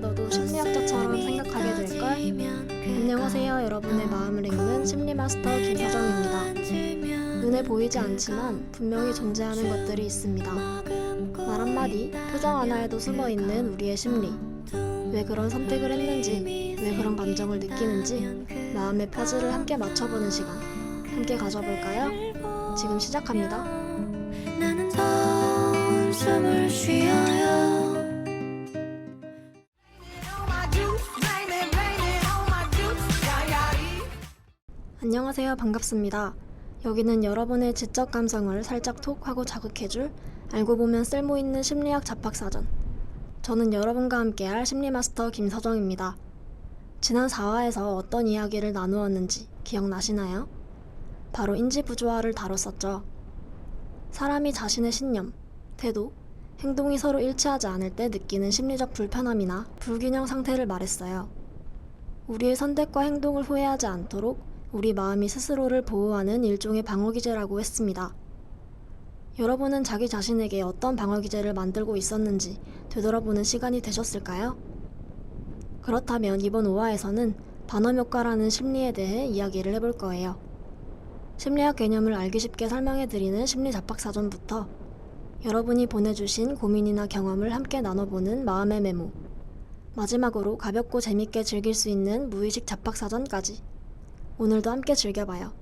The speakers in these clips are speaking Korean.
보면 너도 심리학자처럼 생각하게 될걸? 안녕하세요. 여러분의 마음을 읽는 심리마스터 김서정입니다. 눈에 보이지 않지만 분명히 존재하는 것들이 있습니다. 말 한마디, 표정 하나에도 숨어있는 우리의 심리. 왜 그런 선택을 했는지, 왜 그런 감정을 느끼는지 마음의 퍼즐을 함께 맞춰보는 시간 함께 가져볼까요? 지금 시작합니다. 나는 더 숨을 쉬어요. 안녕하세요. 반갑습니다. 여기는 여러분의 지적 감성을 살짝 톡 하고 자극해줄 알고 보면 쓸모있는 심리학 잡학사전. 저는 여러분과 함께할 심리마스터 김서정입니다. 지난 4화에서 어떤 이야기를 나누었는지 기억나시나요? 바로 인지부조화를 다뤘었죠. 사람이 자신의 신념, 태도, 행동이 서로 일치하지 않을 때 느끼는 심리적 불편함이나 불균형 상태를 말했어요. 우리의 선택과 행동을 후회하지 않도록 우리 마음이 스스로를 보호하는 일종의 방어기제라고 했습니다. 여러분은 자기 자신에게 어떤 방어기제를 만들고 있었는지 되돌아보는 시간이 되셨을까요? 그렇다면 이번 5화에서는 반험효과라는 심리에 대해 이야기를 해볼 거예요. 심리학 개념을 알기 쉽게 설명해드리는 심리잡학사전부터 여러분이 보내주신 고민이나 경험을 함께 나눠보는 마음의 메모, 마지막으로 가볍고 재밌게 즐길 수 있는 무의식 잡학사전까지 오늘도 함께 즐겨봐요.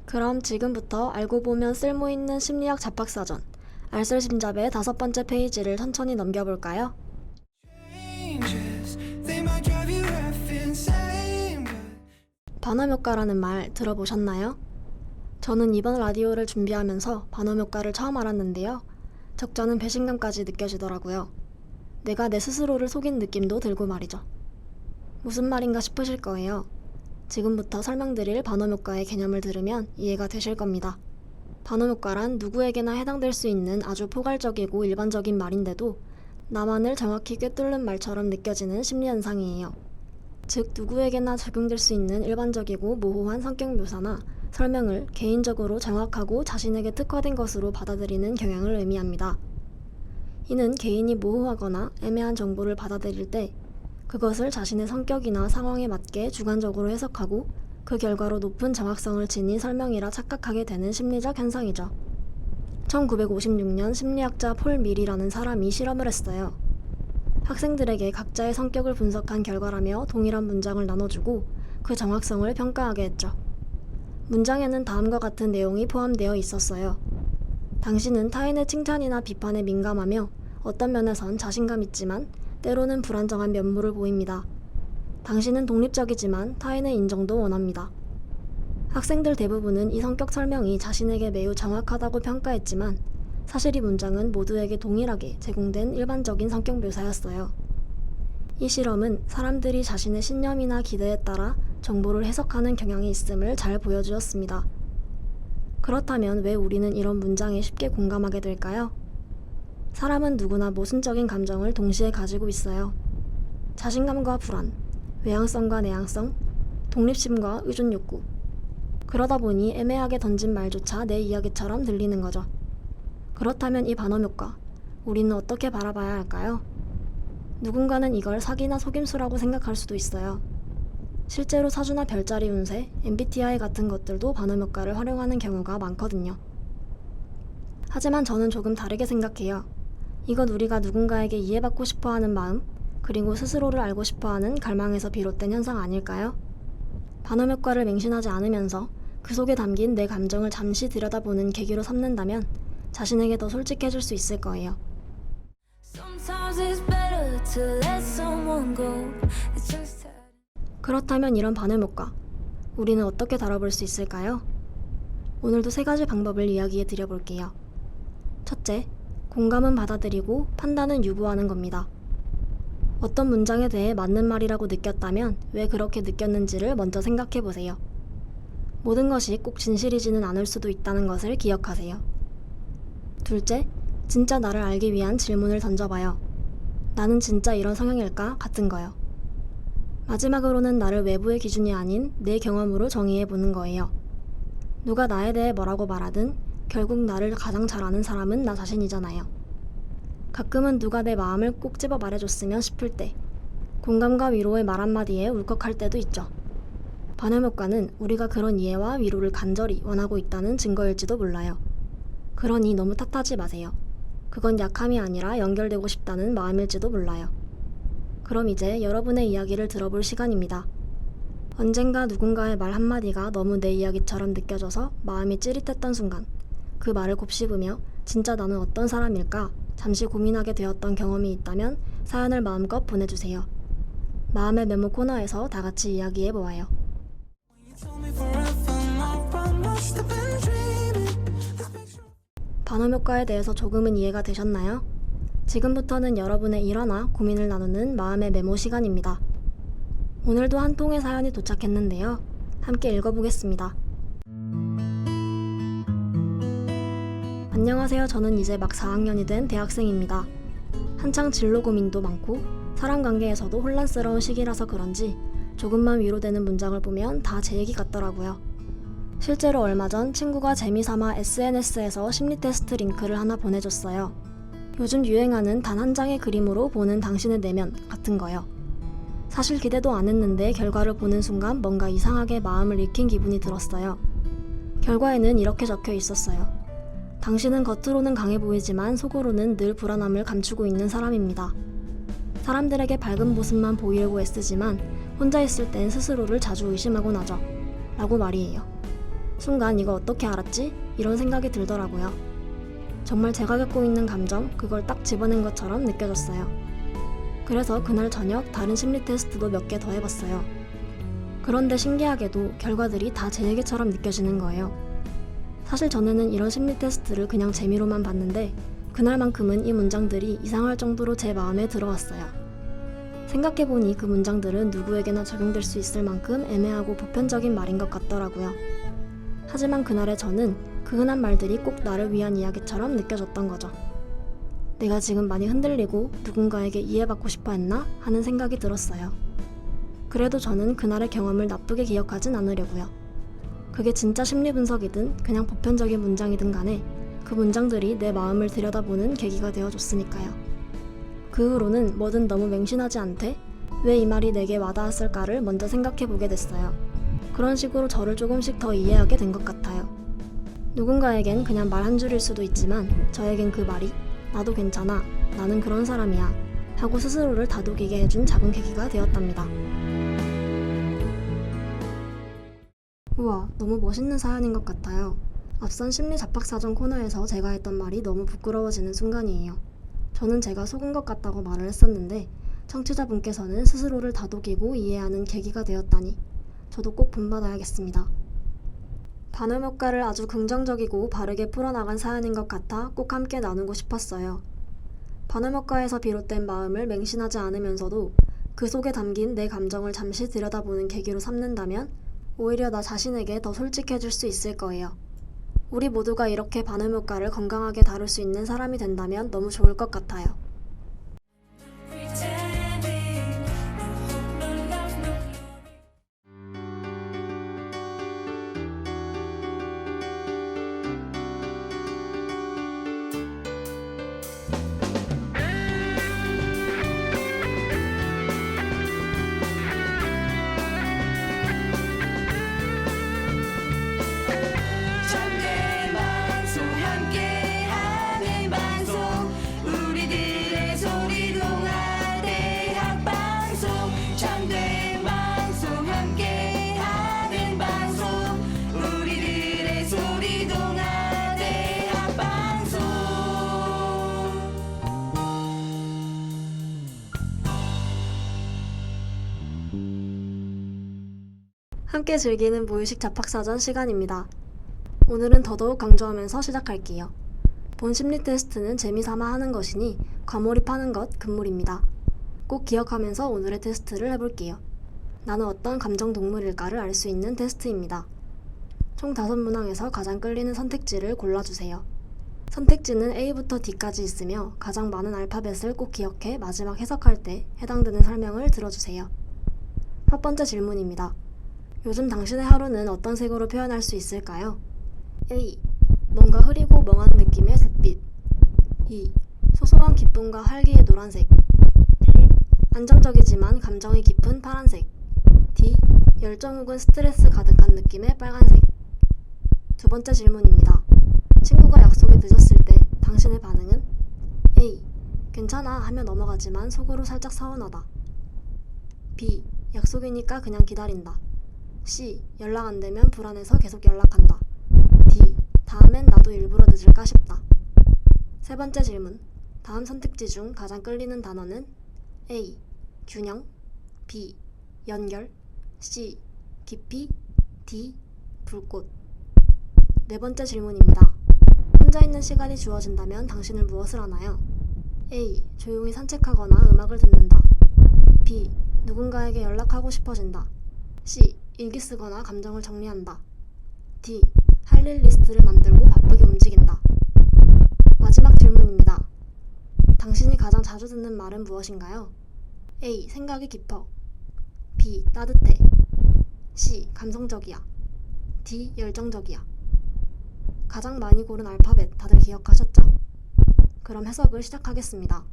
그럼 지금부터 알고 보면 쓸모있는 심리학 잡학사전 알쓸심잡의 5번째 페이지를 천천히 넘겨볼까요? 반험효과라는 말 들어보셨나요? 저는 이번 라디오를 준비하면서 반험효과를 처음 알았는데요. 적잖은 배신감까지 느껴지더라고요. 내가 내 스스로를 속인 느낌도 들고 말이죠. 무슨 말인가 싶으실 거예요. 지금부터 설명드릴 반험효과의 개념을 들으면 이해가 되실 겁니다. 반험효과란 누구에게나 해당될 수 있는 아주 포괄적이고 일반적인 말인데도 나만을 정확히 꿰뚫는 말처럼 느껴지는 심리현상이에요. 즉, 누구에게나 적용될 수 있는 일반적이고 모호한 성격 묘사나 설명을 개인적으로 정확하고 자신에게 특화된 것으로 받아들이는 경향을 의미합니다. 이는 개인이 모호하거나 애매한 정보를 받아들일 때 그것을 자신의 성격이나 상황에 맞게 주관적으로 해석하고 그 결과로 높은 정확성을 지닌 설명이라 착각하게 되는 심리적 현상이죠. 1956년 심리학자 폴 밀이라는 사람이 실험을 했어요. 학생들에게 각자의 성격을 분석한 결과라며 동일한 문장을 나눠주고 그 정확성을 평가하게 했죠. 문장에는 다음과 같은 내용이 포함되어 있었어요. 당신은 타인의 칭찬이나 비판에 민감하며 어떤 면에선 자신감 있지만 때로는 불안정한 면모를 보입니다. 당신은 독립적이지만 타인의 인정도 원합니다. 학생들 대부분은 이 성격 설명이 자신에게 매우 정확하다고 평가했지만 사실 이 문장은 모두에게 동일하게 제공된 일반적인 성격 묘사였어요. 이 실험은 사람들이 자신의 신념이나 기대에 따라 정보를 해석하는 경향이 있음을 잘 보여주었습니다. 그렇다면 왜 우리는 이런 문장에 쉽게 공감하게 될까요? 사람은 누구나 모순적인 감정을 동시에 가지고 있어요. 자신감과 불안, 외향성과 내향성, 독립심과 의존 욕구. 그러다 보니 애매하게 던진 말조차 내 이야기처럼 들리는 거죠. 그렇다면 이 반험효과, 우리는 어떻게 바라봐야 할까요? 누군가는 이걸 사기나 속임수라고 생각할 수도 있어요. 실제로 사주나 별자리 운세, MBTI 같은 것들도 반험효과를 활용하는 경우가 많거든요. 하지만 저는 조금 다르게 생각해요. 이건 우리가 누군가에게 이해받고 싶어하는 마음, 그리고 스스로를 알고 싶어하는 갈망에서 비롯된 현상 아닐까요? 반험효과를 맹신하지 않으면서 그 속에 담긴 내 감정을 잠시 들여다보는 계기로 삼는다면 자신에게 더 솔직해질 수 있을 거예요. 그렇다면 이런 반험효과, 우리는 어떻게 다뤄볼 수 있을까요? 오늘도 3가지 방법을 이야기해 드려볼게요. 첫째, 공감은 받아들이고 판단은 유보하는 겁니다. 어떤 문장에 대해 맞는 말이라고 느꼈다면 왜 그렇게 느꼈는지를 먼저 생각해 보세요. 모든 것이 꼭 진실이지는 않을 수도 있다는 것을 기억하세요. 둘째, 진짜 나를 알기 위한 질문을 던져봐요. 나는 진짜 이런 성향일까? 같은 거요. 마지막으로는 나를 외부의 기준이 아닌 내 경험으로 정의해 보는 거예요. 누가 나에 대해 뭐라고 말하든 결국 나를 가장 잘 아는 사람은 나 자신이잖아요. 가끔은 누가 내 마음을 꼭 집어 말해줬으면 싶을 때 공감과 위로의 말 한마디에 울컥할 때도 있죠. 반응효과는 우리가 그런 이해와 위로를 간절히 원하고 있다는 증거일지도 몰라요. 그러니 너무 탓하지 마세요. 그건 약함이 아니라 연결되고 싶다는 마음일지도 몰라요. 그럼 이제 여러분의 이야기를 들어볼 시간입니다. 언젠가 누군가의 말 한마디가 너무 내 이야기처럼 느껴져서 마음이 찌릿했던 순간, 그 말을 곱씹으며 진짜 나는 어떤 사람일까 잠시 고민하게 되었던 경험이 있다면 사연을 마음껏 보내주세요. 마음의 메모 코너에서 다 같이 이야기해보아요. 반응효과에 대해서 조금은 이해가 되셨나요? 지금부터는 여러분의 일화나 고민을 나누는 마음의 메모 시간입니다. 오늘도 한 통의 사연이 도착했는데요. 함께 읽어보겠습니다. 안녕하세요. 저는 이제 막 4학년이 된 대학생입니다. 한창 진로 고민도 많고 사람 관계에서도 혼란스러운 시기라서 그런지 조금만 위로되는 문장을 보면 다 제 얘기 같더라고요. 실제로 얼마 전 친구가 재미삼아 SNS에서 심리 테스트 링크를 하나 보내줬어요. 요즘 유행하는 단 한 장의 그림으로 보는 당신의 내면 같은 거요. 사실 기대도 안 했는데 결과를 보는 순간 뭔가 이상하게 마음을 읽힌 기분이 들었어요. 결과에는 이렇게 적혀 있었어요. 당신은 겉으로는 강해 보이지만 속으로는 늘 불안함을 감추고 있는 사람입니다. 사람들에게 밝은 모습만 보이려고 애쓰지만 혼자 있을 땐 스스로를 자주 의심하곤 하죠. 라고 말이에요. 순간 이거 어떻게 알았지? 이런 생각이 들더라고요. 정말 제가 겪고 있는 감정, 그걸 딱 집어낸 것처럼 느껴졌어요. 그래서 그날 저녁 다른 심리 테스트도 몇 개 더 해봤어요. 그런데 신기하게도 결과들이 다 제 얘기처럼 느껴지는 거예요. 사실 전에는 이런 심리 테스트를 그냥 재미로만 봤는데 그날만큼은 이 문장들이 이상할 정도로 제 마음에 들어왔어요. 생각해보니 그 문장들은 누구에게나 적용될 수 있을 만큼 애매하고 보편적인 말인 것 같더라고요. 하지만 그날의 저는 그 흔한 말들이 꼭 나를 위한 이야기처럼 느껴졌던 거죠. 내가 지금 많이 흔들리고 누군가에게 이해받고 싶어 했나 하는 생각이 들었어요. 그래도 저는 그날의 경험을 나쁘게 기억하진 않으려고요. 그게 진짜 심리 분석이든 그냥 보편적인 문장이든 간에 그 문장들이 내 마음을 들여다보는 계기가 되어줬으니까요. 그 후로는 뭐든 너무 맹신하지 않되 왜 이 말이 내게 와닿았을까를 먼저 생각해보게 됐어요. 그런 식으로 저를 조금씩 더 이해하게 된 것 같아요. 누군가에겐 그냥 말 한 줄일 수도 있지만 저에겐 그 말이 나도 괜찮아, 나는 그런 사람이야 하고 스스로를 다독이게 해준 작은 계기가 되었답니다. 우와, 너무 멋있는 사연인 것 같아요. 앞선 심리 잡학사전 코너에서 제가 했던 말이 너무 부끄러워지는 순간이에요. 저는 제가 속은 것 같다고 말을 했었는데 청취자분께서는 스스로를 다독이고 이해하는 계기가 되었다니 저도 꼭 본받아야겠습니다. 반응효과를 아주 긍정적이고 바르게 풀어나간 사연인 것 같아 꼭 함께 나누고 싶었어요. 반응효과에서 비롯된 마음을 맹신하지 않으면서도 그 속에 담긴 내 감정을 잠시 들여다보는 계기로 삼는다면 오히려 나 자신에게 더 솔직해질 수 있을 거예요. 우리 모두가 이렇게 반응효과를 건강하게 다룰 수 있는 사람이 된다면 너무 좋을 것 같아요. 함께 즐기는 무의식 잡학사전 시간입니다. 오늘은 더더욱 강조하면서 시작할게요. 본 심리 테스트는 재미삼아 하는 것이니 과몰입하는 것 금물입니다. 꼭 기억하면서 오늘의 테스트를 해볼게요. 나는 어떤 감정 동물일까를 알 수 있는 테스트입니다. 총 5문항에서 가장 끌리는 선택지를 골라주세요. 선택지는 A부터 D까지 있으며 가장 많은 알파벳을 꼭 기억해 마지막 해석할 때 해당되는 설명을 들어주세요. 첫 번째 질문입니다. 요즘 당신의 하루는 어떤 색으로 표현할 수 있을까요? A. 뭔가 흐리고 멍한 느낌의 잿빛. 2. 소소한 기쁨과 활기의 노란색. 안정적이지만 감정이 깊은 파란색. D. 열정 혹은 스트레스 가득한 느낌의 빨간색. 두 번째 질문입니다. 친구가 약속에 늦었을 때 당신의 반응은? A. 괜찮아 하며 넘어가지만 속으로 살짝 서운하다. B. 약속이니까 그냥 기다린다. C. 연락 안 되면 불안해서 계속 연락한다. D. 다음엔 나도 일부러 늦을까 싶다. 세 번째 질문. 다음 선택지 중 가장 끌리는 단어는? A. 균형. B. 연결. C. 깊이. D. 불꽃. 네 번째 질문입니다. 혼자 있는 시간이 주어진다면 당신은 무엇을 하나요? A. 조용히 산책하거나 음악을 듣는다. B. 누군가에게 연락하고 싶어진다. C. 일기 쓰거나 감정을 정리한다. D. 할 일 리스트를 만들고 바쁘게 움직인다. 마지막 질문입니다. 당신이 가장 자주 듣는 말은 무엇인가요? A. 생각이 깊어. B. 따뜻해. C. 감성적이야. D. 열정적이야. 가장 많이 고른 알파벳 다들 기억하셨죠? 그럼 해석을 시작하겠습니다.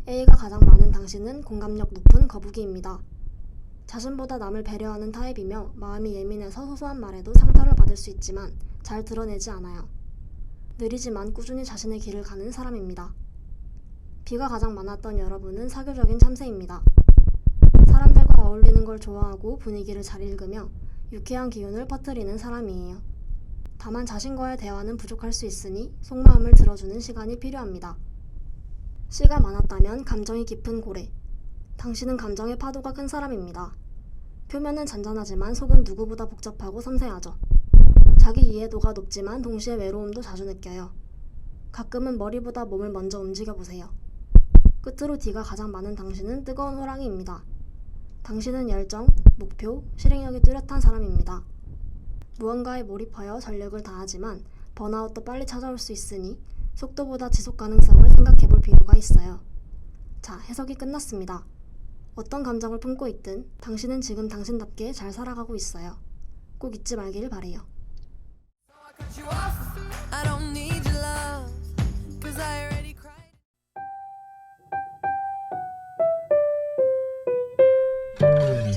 A가 가장 많은 당신은 공감력 높은 거북이입니다. 자신보다 남을 배려하는 타입이며 마음이 예민해서 소소한 말에도 상처를 받을 수 있지만 잘 드러내지 않아요. 느리지만 꾸준히 자신의 길을 가는 사람입니다. B가 가장 많았던 여러분은 사교적인 참새입니다. 사람들과 어울리는 걸 좋아하고 분위기를 잘 읽으며 유쾌한 기운을 퍼뜨리는 사람이에요. 다만 자신과의 대화는 부족할 수 있으니 속마음을 들어주는 시간이 필요합니다. C가 많았다면 감정이 깊은 고래. 당신은 감정의 파도가 큰 사람입니다. 표면은 잔잔하지만 속은 누구보다 복잡하고 섬세하죠. 자기 이해도가 높지만 동시에 외로움도 자주 느껴요. 가끔은 머리보다 몸을 먼저 움직여보세요. 끝으로 D가 가장 많은 당신은 뜨거운 호랑이입니다. 당신은 열정, 목표, 실행력이 뚜렷한 사람입니다. 무언가에 몰입하여 전력을 다하지만 번아웃도 빨리 찾아올 수 있으니 속도보다 지속 가능성을 생각해 볼 필요가 있어요. 자, 해석이 끝났습니다. 어떤 감정을 품고 있든 당신은 지금 당신답게 잘 살아가고 있어요. 꼭 잊지 말길 바래요.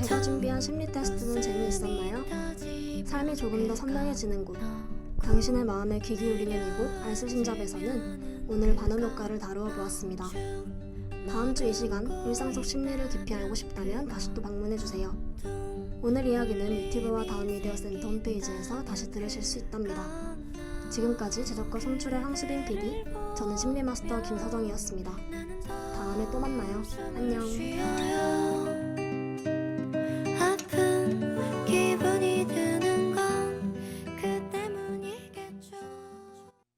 제가 준비한 심리 테스트는 재미있었나요? 삶이 조금 더 선명해지는 곳, 당신의 마음에 귀 기울이는 이곳 알쓸신잡에서는 오늘 반음 효과를 다루어 보았습니다. 다음 주 이 시간 일상 속 심리를 깊이 알고 싶다면 다시 또 방문해주세요. 오늘 이야기는 유튜브와 다운미디어 센터 홈페이지에서 다시 들으실 수 있답니다. 지금까지 제작과 송출의 황수빈 PD, 저는 심리마스터 김서정이었습니다. 다음에 또 만나요. 안녕.